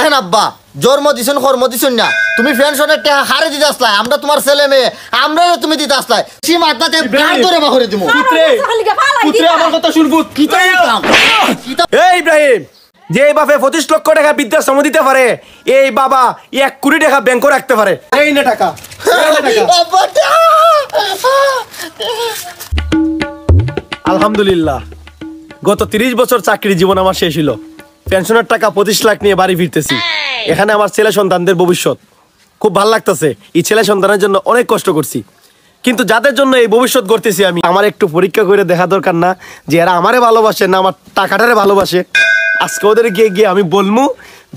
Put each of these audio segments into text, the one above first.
দেখেন আব্বা, জন্ম দিছেন কর্ম দিছেন না, তুমি পেনশনের টাকা হারে দিতে আসলাই, আমরা তোমার ছেলে মেয়ে, আমরা তুমি দিতে আসলাই, সি মাথাতে গাড় ধরে বাহরে দিমু। পুত্রে আমার কথা শুনবু। এই ইব্রাহিম, যে বাপে 25 লক্ষ টাকা বৃদ্ধাশ্রম দিতে পারে, এই বাবা 1 কোটি টাকা ব্যাংকে রাখতে পারে। এই নে টাকা। আলহামদুলিল্লাহ, গত 30 বছর চাকরি জীবন আমার শেষ হলো। পেনশনের টাকা 25 লাখ নিয়ে বাড়ি ফিরতেছি। এখানে আমার ছেলে সন্তানদের ভবিষ্যৎ। খুব ভালো লাগতেছে। এই ছেলে সন্তানের জন্য অনেক কষ্ট করছি, কিন্তু যাদের জন্য এই ভবিষ্যৎ গড়তেছি আমি, আমার একটু পরীক্ষা করে দেখা দরকার না যে এরা আমারে ভালোবাসে না আমার টাকাটারে ভালোবাসে? আজকে ওদের গিয়ে আমি বলবো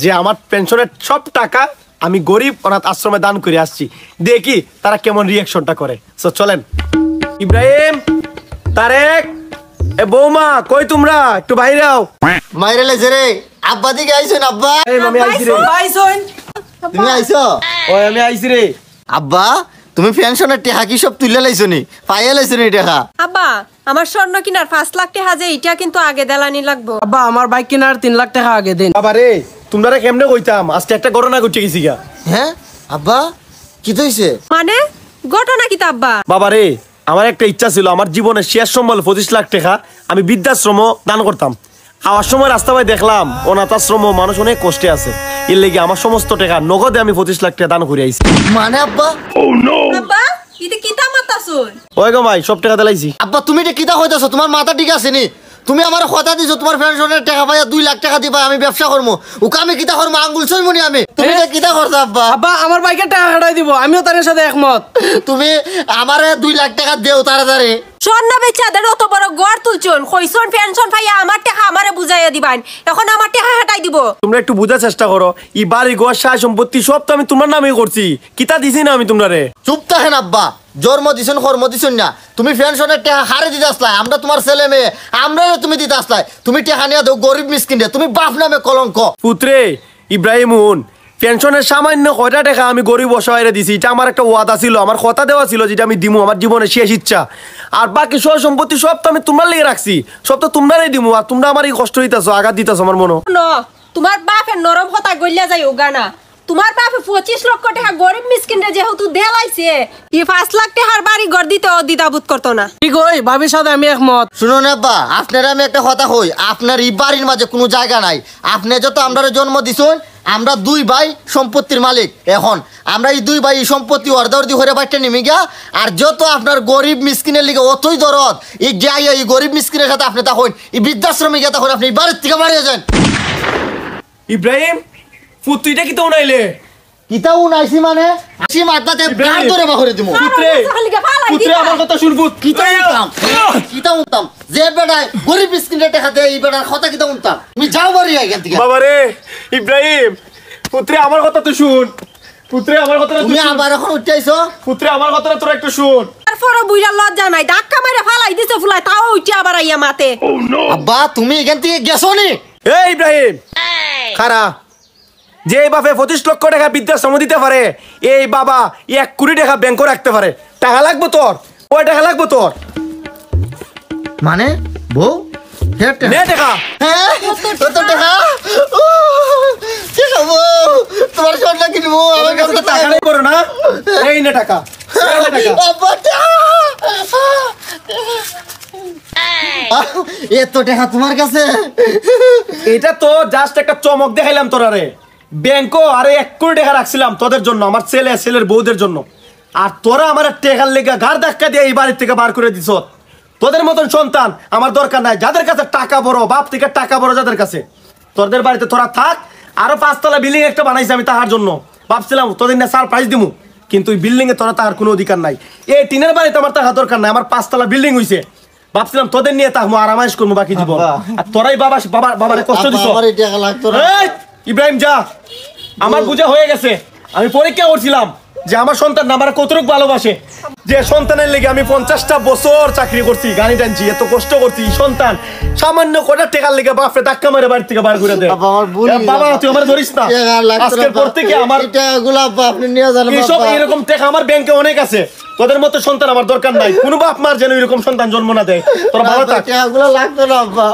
যে আমার পেনশনের সব টাকা আমি গরিব অনাথ আশ্রমে দান করে আসছি, দেখি তারা কেমন রিয়াকশনটা করে। সো চলেন। ইব্রাহিম, তারেক, এ বৌমা, কই তোমরা? একটু বাইরে আও। মাইরে লেছে রে, আব্বা দিকে আইছেন? আব্বা এই আমি আইছি রে। তুমি আইছো? ওই আমি আইছি রে। আব্বা তুমি পেনশনের টাকা কি সব তুলে লাইছো নি? পাইয়া লাইছো নি টাকা? আব্বা আমার স্বর্ণ কিনার 5 লাখ টাকা যে এটা কিন্তু আগে দেলানি লাগবো। আব্বা আমার বাইক কেনার 3 লাখ টাকা আগে দেন। বাবা রে, তোমরা কেমনে কইতাম? আজকে একটা ঘটনা ঘটে গেছি গা। হ্যাঁ আব্বা, কি হইছে? মানে ঘটনা কি আব্বা? বাবা রে, আমার একটা ইচ্ছা ছিল, আমার জীবনের শেষ সম্বল 25 লাখ টাকা আমি বৃদ্ধাশ্রম দান করতাম। আওয়ার সময় রাস্তা ভাই দেখলাম অনাথ আশ্রম মানুষ অনেক কষ্টে আছে, এর লেগে আমার সমস্ত টাকা নগদে আমি 25 লাখ টাকা দান করে আইছি। মানে আব্বা? আব্বা ইতে কিতা মাতাছুন? ওই গো ভাই, সব টাকা দিলাইছি। আব্বা তুমি এটা কিতা কইতাছো? তোমার মাথা ঠিক আছে নি? তুমি আমার কথা দিছো তোমার পেনশনের টাকা পাইয়া 2 লাখ টাকা দিবা, আমি ব্যবসা করবো। ওকে আমি কিতা করবো? আঙ্গুল ছইমনি আমি। তুমি এটা কিতা করছো আব্বা? আব্বা আমার বাইকের টাকা কাটাই দিব, আমিও তার সাথে একমত। তুমি আমারে 2 লাখ টাকা দেও তাড়াতাড়ি। স্বর্ণ বেচাদের অত বড় গড় তুলছুন, কইছন পেনশন পাইয়া আমার টাকা আমারে বুঝাইয়া দিবান, এখন আমার টাকা হাটাই দিব। তোমরা একটু বোঝার চেষ্টা করো, এই বাড়ি ঘর সায় সম্পত্তি সব তো আমি তোমার নামে করছি, কিতা দিছি না আমি তোমরা রে? চুপ থাকেন আব্বা, জন্ম দিছেন কর্ম দিছেন না, তুমি পেনশনের টাকা হারে দিতে আসলাই, আমরা তোমার ছেলে মেয়ে, আমরা তুমি দিতে আসলাই, তুমি টাকা নিয়ে দাও গরিব মিসকিন রে, তুমি বাপ নামে কলঙ্ক। পুত্রে ইব্রাহিম, পেনশনের সামান্য কয়টা টাকা আমি গরিব অসহায়রে দিছি, এটা আমার একটা ওয়াদা ছিল, আমার কথা দেওয়া ছিল যেটা আমি দিমু, আমার জীবনের শেষ ইচ্ছা। আর বাকি সব সম্পত্তি সব তো আমি তোমার লেগে রাখছি, সব তো তোমরাই দিমু, আর তোমরা আমার এই কষ্ট দিতেছো, আঘাত দিতেছো আমার মনে। তোমার বাপের নরম কথা গইলা যাই ওগানা, তোমার বাপে 25 লক্ষ টাকা গরিব মিসকিনরে যেহেতু দেলাইছে, এই 5 লাখ টাকার বাড়ি ঘর দিতে দ্বিধাবোধ করতো না। ঠিক ওই ভাবির সাথে আমি একমত। শুনুন আব্বা, আপনার আমি একটা কথা কই, আপনার এই বাড়ির মাঝে কোনো জায়গা নাই। আপনি যত আমরা জন্ম দিছেন, আমরা 2 ভাই সম্পত্তির মালিক। এখন আমরা এই 2 ভাই সম্পত্তি অর্ধি হয়ে বাড়িতে নেমে গিয়া, আর যত আপনার গরিব মিসকিনের লিগে অতই দরদ, এই যাই এই গরিব মিসকিনের সাথে আপনি তখন এই বৃদ্ধাশ্রমে গিয়ে তখন আপনি এই বাড়ির থেকে বাড়িয়ে যান। ইব্রাহিম, পুত্রটা কি তো উনাইলে? কিতা উনাইছি মানে আসি মাথাতে গাড় ধরে বাহরে দিমু। পুত্রে, পুত্রে আমার কথা শুনবু। কিতা উনতাম যে বেড়ায় গরিব মিসকিনের টাকা দেয়, এই বেড়ার কথা কিতা উনতাম? তুমি যাও বাড়ি এখান থেকে। বাবা রে ইব্রাহিম, পুত্রে আমার কথা তো শুন, পুত্রে আমার কথা তুমি আবার এখন উঠে আইছো? পুত্রে আমার কথাটা তোরা একটু শুন। তারপরে বুইরা লজ্জা নাই, ধাক্কা মারে ফালাই দিছে ফুলাই, তাও উঠে আবার আইয়া মাতে। আব্বা তুমি এখান থেকে গেছো নি? এই ইব্রাহিম খারা, যে বাপে 25 লক্ষ টাকা বৃদ্ধাশ্রম দিতে পারে, এই বাবা 1 কোটি টাকা ব্যাংকে রাখতে পারে। টাকা লাগবো তোর? কয় টাকা লাগবো তোর? মানে বউ নে টাকা। হ্যাঁ কত টাকা? তোমার সোনা কিনবো, আমার কাছে টাকা টাকা করো না। এই নে টাকা। এত টাকা তোমার কাছে? এটা তো জাস্ট একটা চমক দেখাইলাম তোরা রে। ব্যাংকো আরে 1 কোটি টাকা রাখছিলাম তোদের জন্য, আমার ছেলের বউদের জন্য, আর তোরা আমার টাকার লেগে ঘাড় ধাক্কা দিয়ে এই বাড়ির থেকে বার করে দিছ। তোদের মতন সন্তান আমার দরকার নাই, যাদের কাছে টাকা বড়, বাপ থেকে টাকা বড় যাদের কাছে, তোদের বাড়িতে তোরা থাক। আরো 5 তলা বিল্ডিং একটা বানাইছি আমি তাহার জন্য, ভাবছিলাম তোদের না সারপ্রাইজ দিমু, কিন্তু ওই বিল্ডিং এ তোরা তাহার কোনো অধিকার নাই। এই টিনের বাড়িতে আমার টাকা দরকার নাই, আমার 5 তলা বিল্ডিং হইছে, ভাবছিলাম তোদের নিয়ে থাকবো, আরামাইশ করবো বাকি জীবন, আর তোরাই বাবারে কষ্ট দিছ। ইব্রাহিম যা, আমার বুঝা হয়ে গেছে। আমি পরীক্ষা করছিলাম যে আমার সন্তান আমার কতটুকু ভালোবাসে, যে সন্তানের লেগে আমি 50টা বছর চাকরি করছি, গাড়ি টানছি, এত কষ্ট করছি, সন্তান সামান্য কটা টাকার লেগে বাপরে ধাক্কা মেরে বাড়ি থেকে বার করে দেয়। বাবা তুই আমার ধরিস না, আজকের পর থেকে আমার আপনি নিয়ে যান। এইসব এরকম টাকা আমার ব্যাংকে অনেক আছে, তোদের মতো সন্তান আমার দরকার নাই। কোনো বাপ মার যেন এরকম সন্তান জন্ম না দেয়। তোরা ভালো থাক। টাকাগুলো লাগতো না আব্বা।